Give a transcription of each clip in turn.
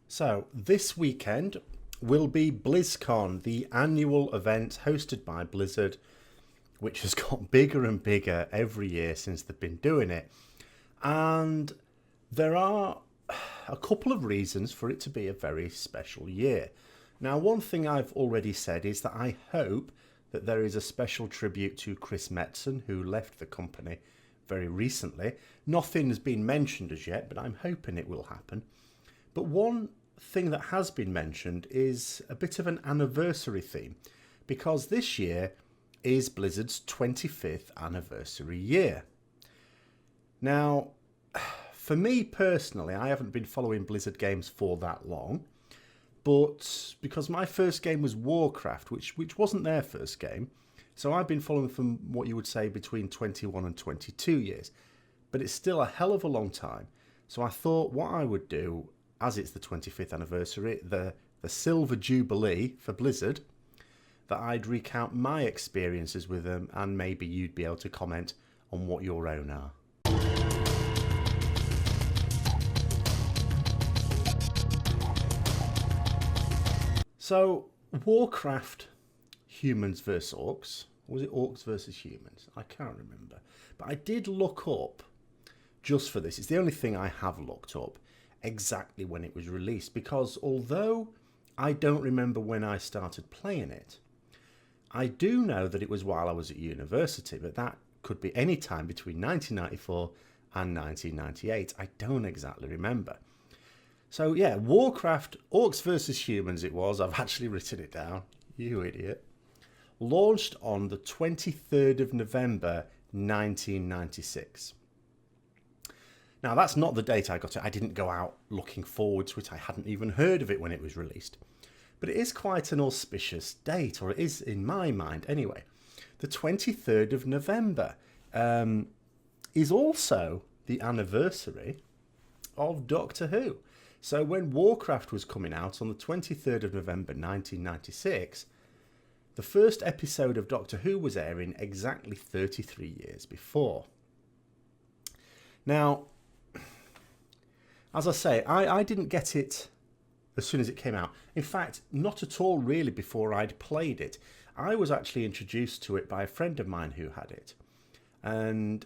So this weekend will be Blizzcon, the annual event hosted by Blizzard, which has got bigger and bigger every year since they've been doing it. And there are a couple of reasons for it to be a very special year. Now, one thing I've already said is that I hope that there is a special tribute to Chris Metzen, who left the company very recently. Nothing has been mentioned as yet, but I'm hoping it will happen. But one thing that has been mentioned is a bit of an anniversary theme, because this year is Blizzard's 25th anniversary year. Now, for me personally, I haven't been following Blizzard games for that long, but because my first game was Warcraft, which wasn't their first game, so I've been following from what you would say between 21 and 22 years, but it's still a hell of a long time. So I thought what I would do, as it's the 25th anniversary, the Silver Jubilee for Blizzard, that I'd recount my experiences with them, and maybe you'd be able to comment on what your own are. So, Warcraft, humans versus orcs. Or was it orcs versus humans? I can't remember. But I did look up, just for this, it's the only thing I have looked up, exactly when it was released. Because although I don't remember when I started playing it, I do know that it was while I was at university, but that could be any time between 1994 and 1998. I don't exactly remember. So yeah, Warcraft, Orcs versus Humans it was. I've actually written it down. You idiot. Launched on the 23rd of November, 1996. Now, that's not the date I got it. I didn't go out looking forward to it. I hadn't even heard of it when it was released. But it is quite an auspicious date, or it is in my mind anyway. The 23rd of November is also the anniversary of Doctor Who. So when Warcraft was coming out on the 23rd of November 1996, the first episode of Doctor Who was airing exactly 33 years before. Now, as I say, I didn't get it as soon as it came out. In fact, not at all really before I'd played it. I was actually introduced to it by a friend of mine who had it. And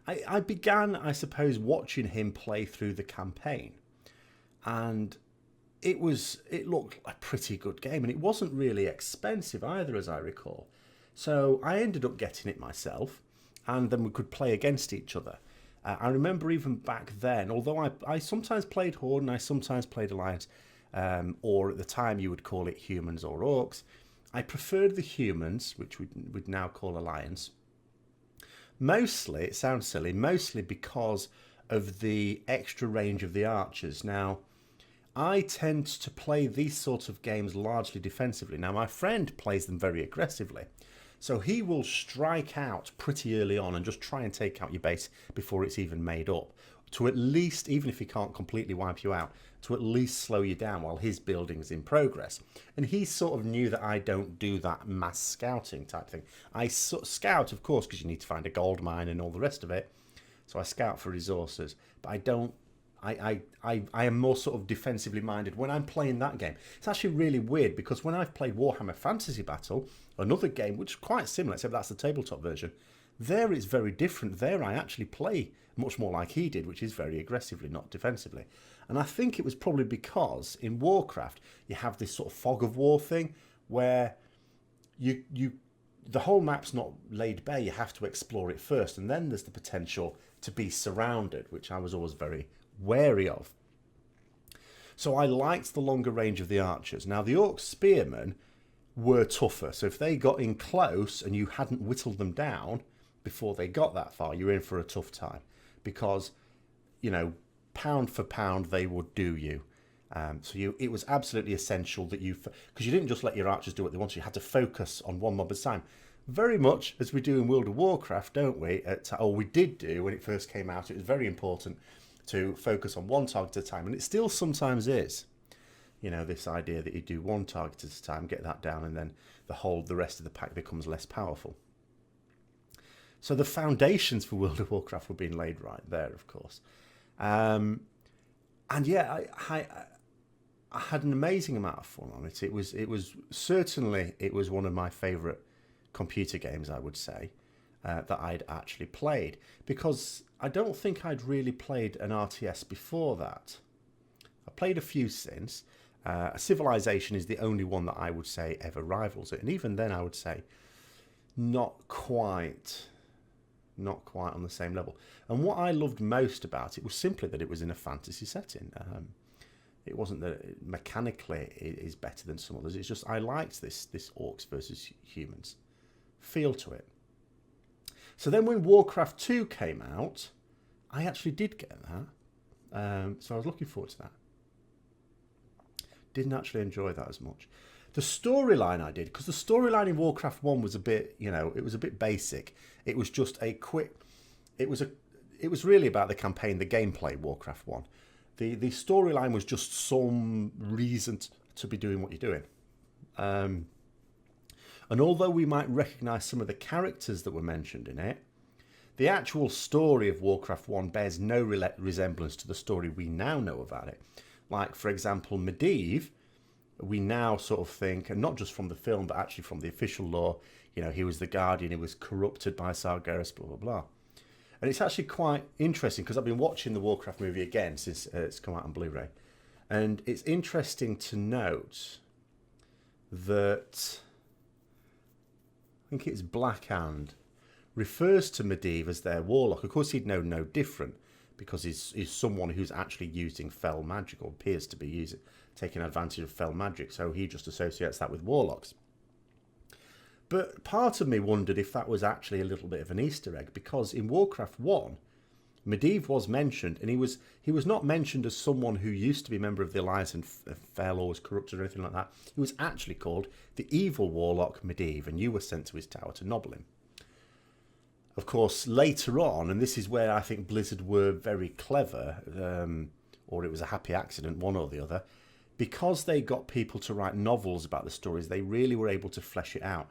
I began, I suppose, watching him play through the campaign. And it looked a pretty good game. And it wasn't really expensive either, as I recall. So I ended up getting it myself. And then we could play against each other. I remember even back then, although I sometimes played Horde and I sometimes played Alliance, or at the time you would call it Humans or Orcs, I preferred the Humans, which we'd now call Alliance. Mostly, it sounds silly, mostly because of the extra range of the archers. Now, I tend to play these sorts of games largely defensively. Now, my friend plays them very aggressively. So he will strike out pretty early on and just try and take out your base before it's even made up. To at least, even if he can't completely wipe you out, to at least slow you down while his building's in progress. And he sort of knew that I don't do that mass scouting type thing. I scout, of course, because you need to find a gold mine and all the rest of it. So I scout for resources. But I don't... I am more sort of defensively minded when I'm playing that game. It's actually really weird because when I've played Warhammer Fantasy Battle, another game which is quite similar, except that's the tabletop version, there it's very different. There I actually play much more like he did, which is very aggressively, not defensively. And I think it was probably because in Warcraft you have this sort of fog of war thing where the whole map's not laid bare. You have to explore it first, and then there's the potential to be surrounded, which I was always very wary of. So I liked the longer range of the archers. Now the Orc spearmen were tougher, so if they got in close and you hadn't whittled them down before they got that far, you're in for a tough time, because, you know, pound for pound they would do you. It was absolutely essential that because you didn't just let your archers do what they wanted, you had to focus on one mob at a time. Very much as we do in World of Warcraft, don't we? We did do when it first came out. It was very important to focus on one target at a time, and it still sometimes is. You know, this idea that you do one target at a time, get that down, and then the rest of the pack becomes less powerful. So the foundations for World of Warcraft were being laid right there, of course. And yeah, I had an amazing amount of fun on it. It was certainly one of my favourite computer games, I would say, that I'd actually played, because I don't think I'd really played an RTS before that. I played a few since. Civilization is the only one that I would say ever rivals it, and even then I would say not quite on the same level. And what I loved most about it was simply that it was in a fantasy setting. It wasn't that it mechanically it is better than some others. It's just I liked this orcs versus humans feel to it. So then when Warcraft 2 came out, I actually did get that. So I was looking forward to that. Didn't actually enjoy that as much. The storyline I did, because the storyline in Warcraft 1 was a bit, it was a bit basic. It was just a quick, it was really about the campaign, the gameplay, Warcraft 1. The storyline was just some reason to be doing what you're doing. And although we might recognise some of the characters that were mentioned in it, the actual story of Warcraft 1 bears no resemblance to the story we now know about it. Like, for example, Medivh, we now sort of think, and not just from the film, but actually from the official lore, he was the Guardian, he was corrupted by Sargeras, blah, blah, blah. And it's actually quite interesting, because I've been watching the Warcraft movie again since it's come out on Blu-ray. And it's interesting to note that, I think it's Blackhand, refers to Medivh as their warlock. Of course, he'd know no different, because he's someone who's actually using fell magic, or appears to be taking advantage of fell magic, so he just associates that with warlocks. But part of me wondered if that was actually a little bit of an Easter egg, because in Warcraft 1, Medivh was mentioned, and he was not mentioned as someone who used to be a member of the Alliance and fell or was corrupted or anything like that. He was actually called the evil warlock Medivh, and you were sent to his tower to nobble him. Of course, later on, and this is where I think Blizzard were very clever, or it was a happy accident, one or the other, because they got people to write novels about the stories, they really were able to flesh it out.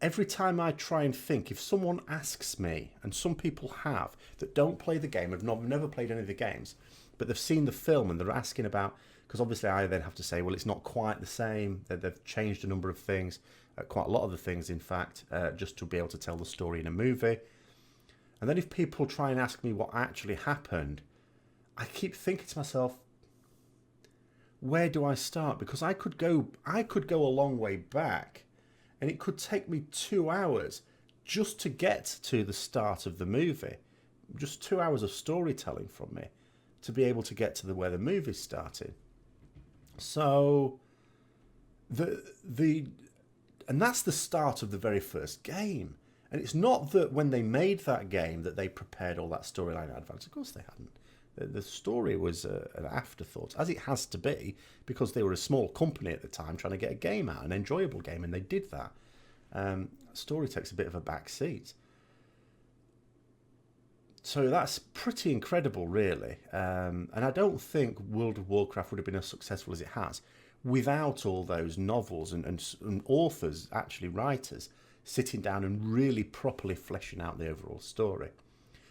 Every time I try and think, if someone asks me, and some people have, that don't play the game, have never played any of the games, but they've seen the film and they're asking about, because obviously I then have to say, well, it's not quite the same, they've changed a number of things, quite a lot of the things, in fact, just to be able to tell the story in a movie. And then if people try and ask me what actually happened, I keep thinking to myself, where do I start? Because I could go a long way back, and it could take me 2 hours just to get to the start of the movie. Just 2 hours of storytelling from me to be able to get to where the movie started. So and that's the start of the very first game. And it's not that when they made that game that they prepared all that storyline in advance. Of course they hadn't. The story was an afterthought, as it has to be, because they were a small company at the time trying to get a game out, an enjoyable game, and they did that. Story takes a bit of a back seat. So that's pretty incredible, really. And I don't think World of Warcraft would have been as successful as it has without all those novels and authors, actually writers, sitting down and really properly fleshing out the overall story.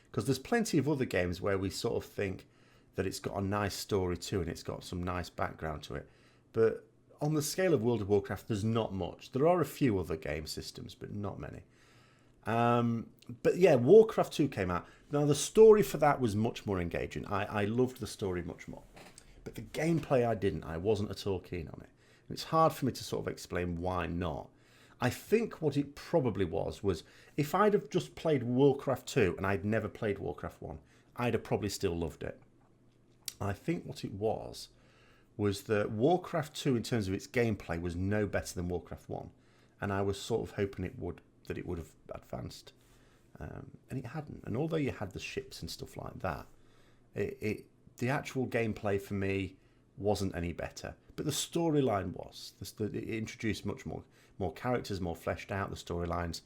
Because there's plenty of other games where we sort of think that it's got a nice story too and it's got some nice background to it. But on the scale of World of Warcraft, there's not much. There are a few other game systems, but not many. But yeah, Warcraft 2 came out. Now, the story for that was much more engaging. I loved the story much more. But the gameplay I didn't. I wasn't at all keen on it. And it's hard for me to sort of explain why not. I think what it probably was if I'd have just played Warcraft 2 and I'd never played Warcraft 1, I'd have probably still loved it. I think what it was that Warcraft 2, in terms of its gameplay, was no better than Warcraft 1. And I was sort of hoping it would have advanced. And it hadn't. And although you had the ships and stuff like that, the actual gameplay for me wasn't any better. But the storyline was. It introduced much more characters, more fleshed out. The storylines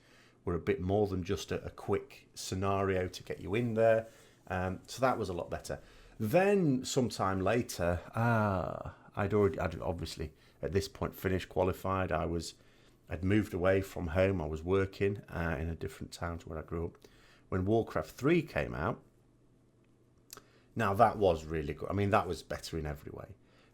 were a bit more than just a quick scenario to get you in there. So that was a lot better. Then, sometime later, I'd obviously, at this point, finished qualified. I'd moved away from home. I was working in a different town to where I grew up. When Warcraft 3 came out, Now, that was really good. I mean, that was better in every way.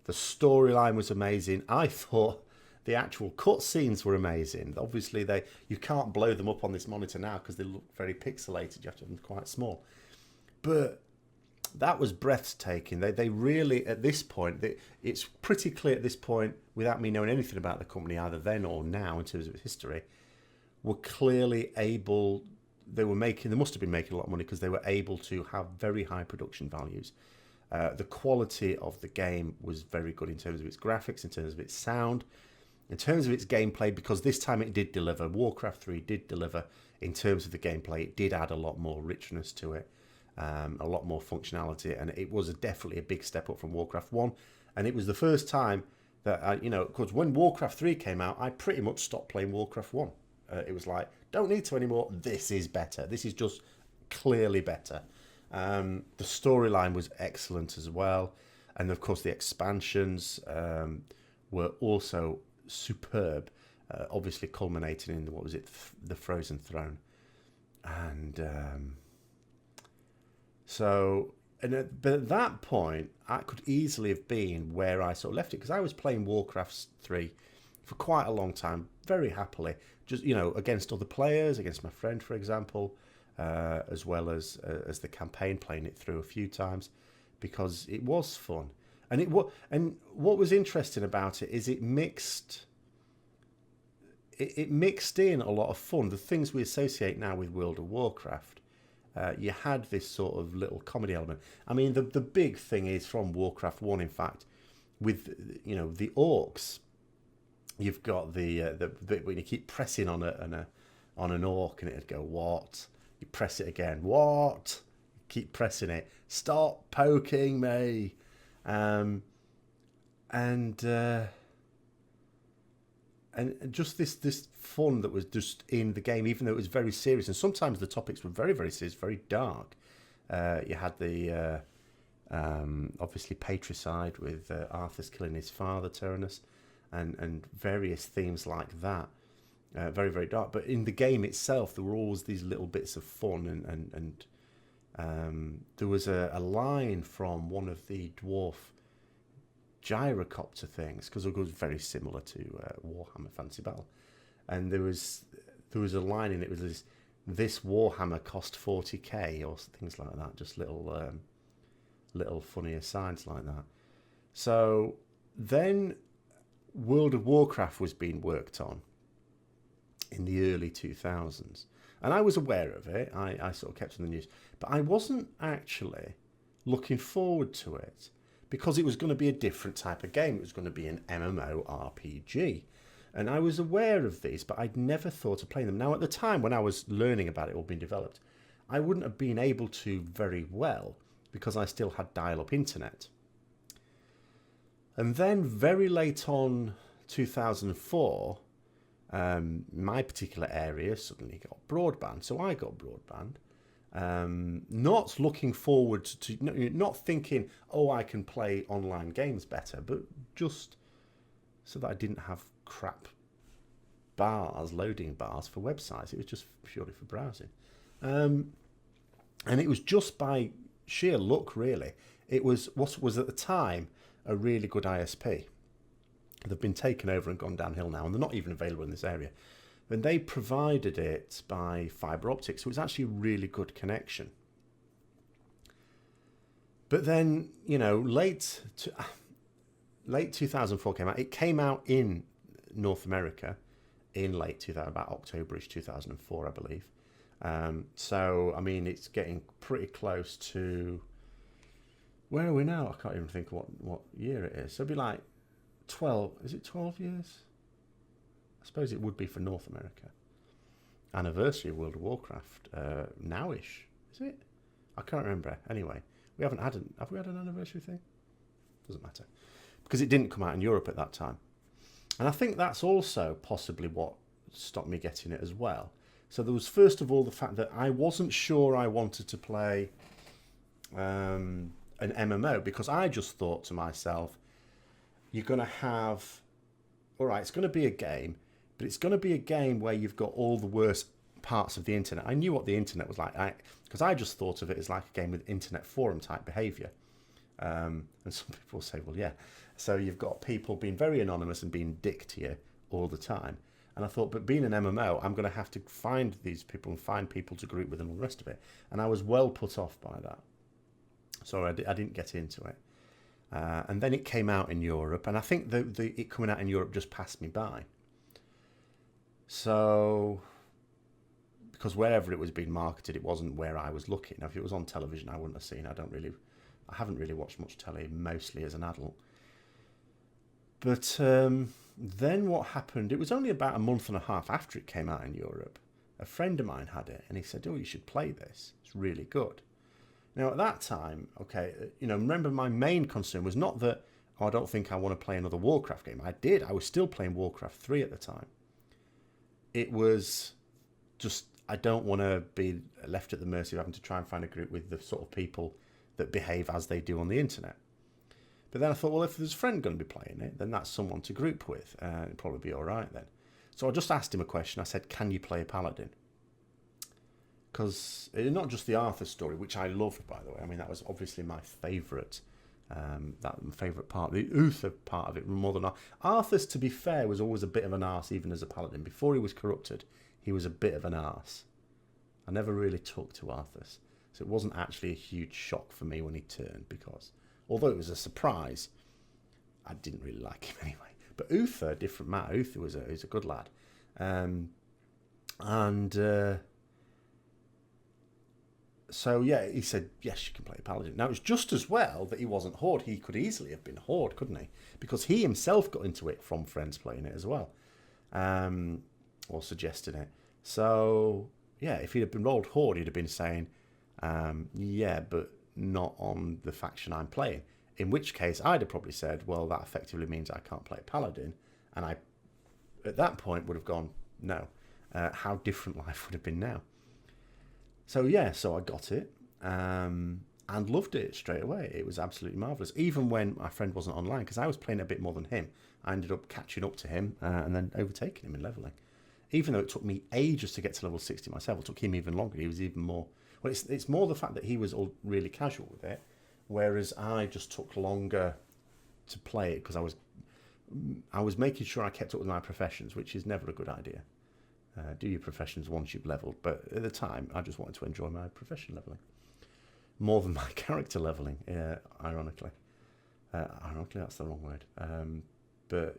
The storyline was amazing. I thought the actual cutscenes were amazing. Obviously, you can't blow them up on this monitor now because they look very pixelated. You have to have them quite small. But that was breathtaking. They really, at this point, it's pretty clear at this point, without me knowing anything about the company, either then or now in terms of its history, were clearly able... They must have been making a lot of money because they were able to have very high production values. The quality of the game was very good in terms of its graphics, in terms of its sound, in terms of its gameplay, because this time it did deliver. Warcraft 3 did deliver in terms of the gameplay. It did add a lot more richness to it, a lot more functionality, and it was definitely a big step up from Warcraft 1. And it was the first time that, because when Warcraft 3 came out, I pretty much stopped playing Warcraft 1. It was like, don't need to anymore. This is better. This is just clearly better. The storyline was excellent as well. And of course, the expansions were also superb. Obviously culminating in, what was it, the Frozen Throne. And but at that point, I could easily have been where I sort of left it, because I was playing Warcraft 3 for quite a long time, very happily, just, against other players, against my friend, for example, as well as the campaign, playing it through a few times, because it was fun. And what was interesting about it is it mixed in a lot of fun, the things we associate now with World of Warcraft. You had this sort of little comedy element. I mean, the big thing is from Warcraft 1, in fact, with the Orcs. You've got the bit when you keep pressing on an orc and it'd go, what? You press it again, what? Keep pressing it. Stop poking me. And just this fun that was just in the game, even though it was very serious, and sometimes the topics were very, very serious, very dark. You had the obviously patricide with Arthur's killing his father, Tyrannus, and various themes like that. Very, very dark. But in the game itself, there were always these little bits of fun, and there was a line from one of the dwarf gyrocopter things, because it was very similar to Warhammer Fantasy Battle, and there was a line in it, was this Warhammer cost 40k or things like that, just little funny asides like that. So then World of Warcraft was being worked on in the early 2000s, and I was aware of it. I sort of kept on the news, but I wasn't actually looking forward to it, because it was going to be a different type of game. It was going to be an MMORPG. And I was aware of these, but I'd never thought of playing them. Now, at the time when I was learning about it or being developed, I wouldn't have been able to very well, because I still had dial-up internet. And then very late on 2004, my particular area suddenly got broadband. So I got broadband. Not looking forward to, not thinking, oh, I can play online games better, but just so that I didn't have crap loading bars for websites. It was just purely for browsing. And it was just by sheer luck, really. It was what was at the time a really good ISP. They've been taken over and gone downhill now, and they're not even available in this area. And they provided it by fibre optics, so it was actually a really good connection. But then, late 2004 came out. It came out in North America in late 2000, about October-ish 2004, I believe. So, I mean, it's getting pretty close to... Where are we now? I can't even think what year it is. So it'd be like 12... Is it 12 years? I suppose it would be for North America. Anniversary of World of Warcraft, nowish, is it? I can't remember. Anyway, have we had an anniversary thing? Doesn't matter, because it didn't come out in Europe at that time, and I think that's also possibly what stopped me getting it as well. So there was, first of all, the fact that I wasn't sure I wanted to play an MMO, because I just thought to myself, you're going to have, all right, it's going to be a game. But it's going to be a game where you've got all the worst parts of the internet. I knew what the internet was like, because I just thought of it as like a game with internet forum type behaviour. And some people say, well, yeah. So you've got people being very anonymous and being dick to you all the time. And I thought, but being an MMO, I'm going to have to find these people and find people to group with and all the rest of it. And I was well put off by that. So I didn't get into it. And then it came out in Europe. And I think it coming out in Europe just passed me by. So, because wherever it was being marketed, it wasn't where I was looking. Now, if it was on television, I wouldn't have seen. I haven't really watched much telly, mostly as an adult. But then what happened, it was only about a month and a half after it came out in Europe. A friend of mine had it, and he said, oh, you should play this. It's really good. Now, at that time, okay, remember my main concern was not that, oh, I don't think I want to play another Warcraft game. I did. I was still playing Warcraft 3 at the time. It was just, I don't want to be left at the mercy of having to try and find a group with the sort of people that behave as they do on the internet. But then I thought, well, if there's a friend going to be playing it, then that's someone to group with. It'd probably be all right then. So I just asked him a question. I said, can you play a paladin? Because not just the Arthur story, which I loved, by the way. I mean, that was obviously my favourite part. The Uther part of it more than Arthur's, to be fair, was always a bit of an arse, even as a paladin. Before he was corrupted, he was a bit of an arse. I never really took to Arthur's. So it wasn't actually a huge shock for me when he turned, because although it was a surprise, I didn't really like him anyway. But Uther, different matter. Uther was a good lad. So, yeah, he said, yes, you can play a paladin. Now, it was just as well that he wasn't Horde. He could easily have been Horde, couldn't he? Because he himself got into it from friends playing it as well. Or suggesting it. So, yeah, if he'd have been rolled Horde, he'd have been saying, yeah, but not on the faction I'm playing. In which case, I'd have probably said, well, that effectively means I can't play a paladin. And I, at that point, would have gone, no. How different life would have been now. So, yeah, so I got it and loved it straight away. It was absolutely marvellous. Even when my friend wasn't online, because I was playing a bit more than him, I ended up catching up to him and then overtaking him in levelling. Even though it took me ages to get to level 60 myself, it took him even longer. He was even more... Well, it's more the fact that he was all really casual with it, whereas I just took longer to play it because I was making sure I kept up with my professions, which is never a good idea. Do your professions once you've leveled, but at the time I just wanted to enjoy my profession leveling more than my character leveling. Ironically, that's the wrong word. But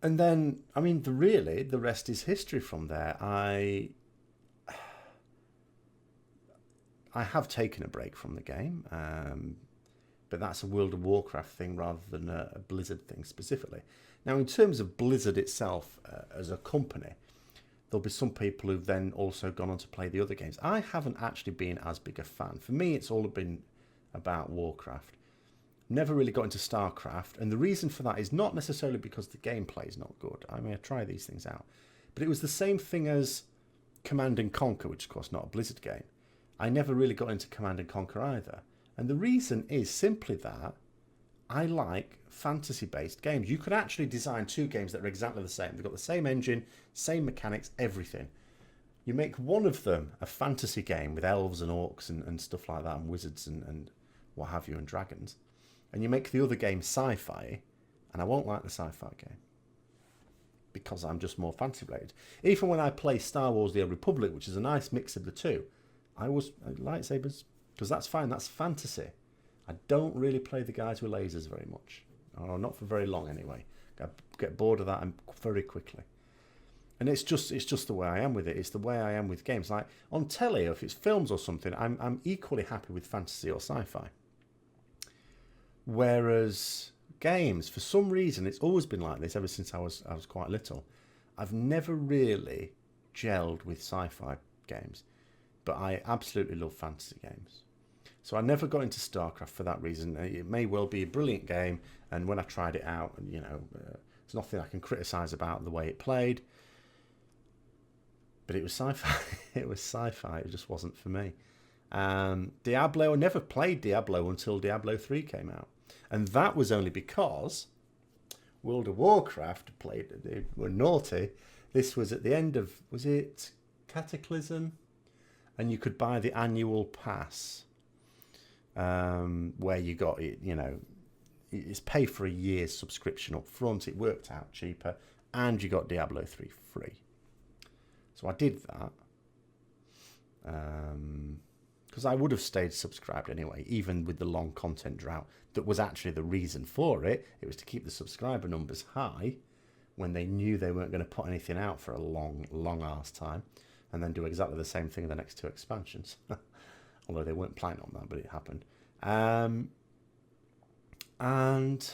and then I mean, the rest is history from there. I have taken a break from the game, but that's a World of Warcraft thing rather than a Blizzard thing specifically. Now, in terms of Blizzard itself as a company, there'll be some people who've then also gone on to play the other games. I haven't actually been as big a fan. For me, it's all been about Warcraft. Never really got into StarCraft, and the reason for that is not necessarily because the gameplay is not good. I mean, I try these things out. But it was the same thing as Command & Conquer, which, of course, not a Blizzard game. I never really got into Command & Conquer either. And the reason is simply that I like fantasy-based games. You could actually design two games that are exactly the same. They've got the same engine, same mechanics, everything. You make one of them a fantasy game with elves and orcs and stuff like that, and wizards and what have you, and dragons. And you make the other game sci-fi, and I won't like the sci-fi game because I'm just more fantasy-related. Even when I play Star Wars The Old Republic, which is a nice mix of the two, I lightsabers, because that's fine, that's fantasy. I don't really play the guys with lasers very much. Or not for very long anyway. I get bored of that very quickly. And it's just the way I am with it. It's the way I am with games. Like on telly, or if it's films or something, I'm equally happy with fantasy or sci-fi. Whereas games, for some reason, it's always been like this ever since I was quite little. I've never really gelled with sci-fi games, but I absolutely love fantasy games. So I never got into StarCraft for that reason. It may well be a brilliant game, and when I tried it out, there's nothing I can criticise about the way it played. But it was sci-fi. It was sci-fi. It just wasn't for me. Diablo, I never played Diablo until Diablo 3 came out. And that was only because World of Warcraft were naughty, This was at the end of, was it Cataclysm? And you could buy the annual pass, where you got it, you know, it's paid for a year's subscription up front. It worked out cheaper, and you got Diablo 3 free. So I did that, because I would have stayed subscribed anyway, even with the long content drought. That was actually the reason for it. It was to keep the subscriber numbers high when they knew they weren't going to put anything out for a long ass time, and then do exactly the same thing in the next 2 expansions. Although they weren't planning on that, but it happened. And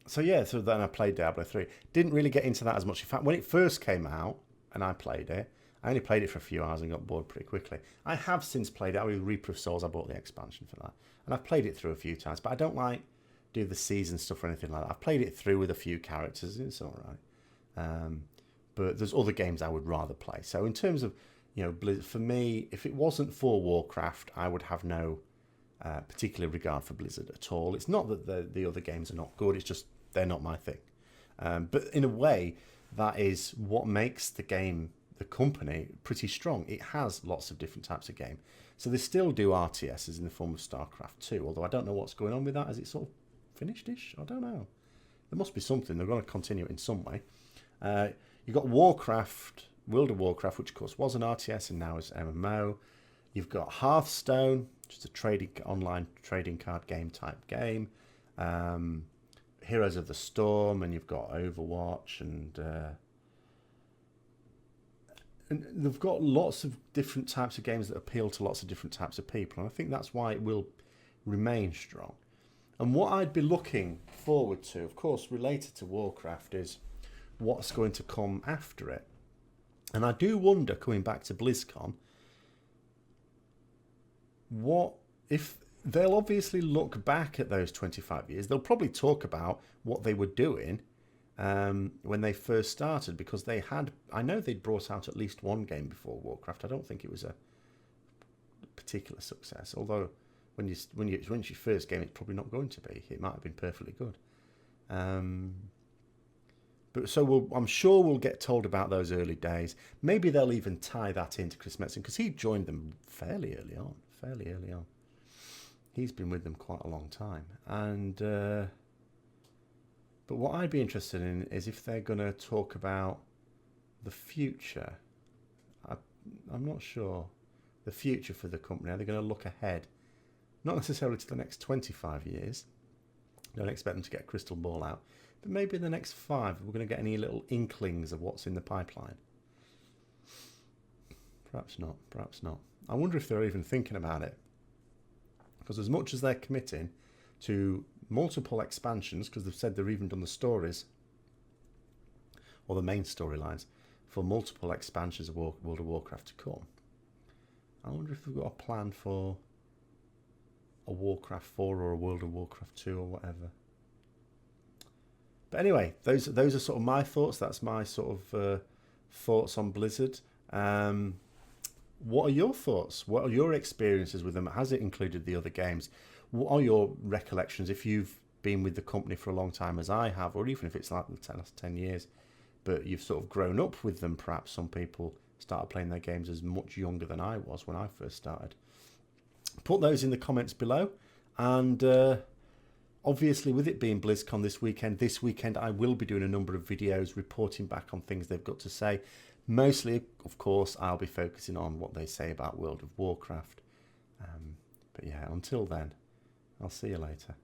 so yeah, so then I played Diablo 3. Didn't really get into that as much. In fact, when it first came out and I played it, I only played it for a few hours and got bored pretty quickly. I have since played it with Reaper of Souls. I bought the expansion for that, and I've played it through a few times, but I don't like do the season stuff or anything like that. I've played it through with a few characters. It's all right. But there's other games I would rather play. So in terms of, you know, for me, if it wasn't for Warcraft, I would have no particular regard for Blizzard at all. It's not that the other games are not good. It's just they're not my thing. But in a way, that is what makes the game, the company, pretty strong. It has lots of different types of game. So they still do RTSs in the form of StarCraft 2, although I don't know what's going on with that. Is it sort of finished-ish? I don't know. There must be something. They're going to continue it in some way. You've got Warcraft, World of Warcraft, which of course was an RTS and now is MMO. You've got Hearthstone, which is a online trading card game type game. Heroes of the Storm, and you've got Overwatch, and they've got lots of different types of games that appeal to lots of different types of people, and I think that's why it will remain strong. And what I'd be looking forward to, of course, related to Warcraft, is what's going to come after it. And I do wonder, coming back to BlizzCon, what if they'll obviously look back at those 25 years. They'll probably talk about what they were doing when they first started, because they had, I know they'd brought out at least one game before Warcraft. I don't think it was a particular success, although when it's your first game, it's probably not going to be. It might have been perfectly good. But so I'm sure we'll get told about those early days. Maybe they'll even tie that into Chris Metzen, because he joined them fairly early on. He's been with them quite a long time. And but what I'd be interested in is if they're going to talk about the future. I'm not sure. The future for the company. Are they going to look ahead? Not necessarily to the next 25 years. Don't expect them to get a crystal ball out. But maybe in the next 5, we're going to get any little inklings of what's in the pipeline. Perhaps not. I wonder if they're even thinking about it. Because as much as they're committing to multiple expansions, because they've said they've even done the stories, or the main storylines, for multiple expansions of World of Warcraft to come, I wonder if they've got a plan for a Warcraft 4 or a World of Warcraft 2 or whatever. But anyway, those are sort of my thoughts. That's my sort of thoughts on Blizzard. What are your thoughts? What are your experiences with them? Has it included the other games? What are your recollections if you've been with the company for a long time, as I have, or even if it's like the last 10 years, but you've sort of grown up with them? Perhaps some people started playing their games as much younger than I was when I first started. Put those in the comments below. And obviously, with it being BlizzCon this weekend I will be doing a number of videos reporting back on things they've got to say. Mostly, of course, I'll be focusing on what they say about World of Warcraft. But yeah, until then, I'll see you later.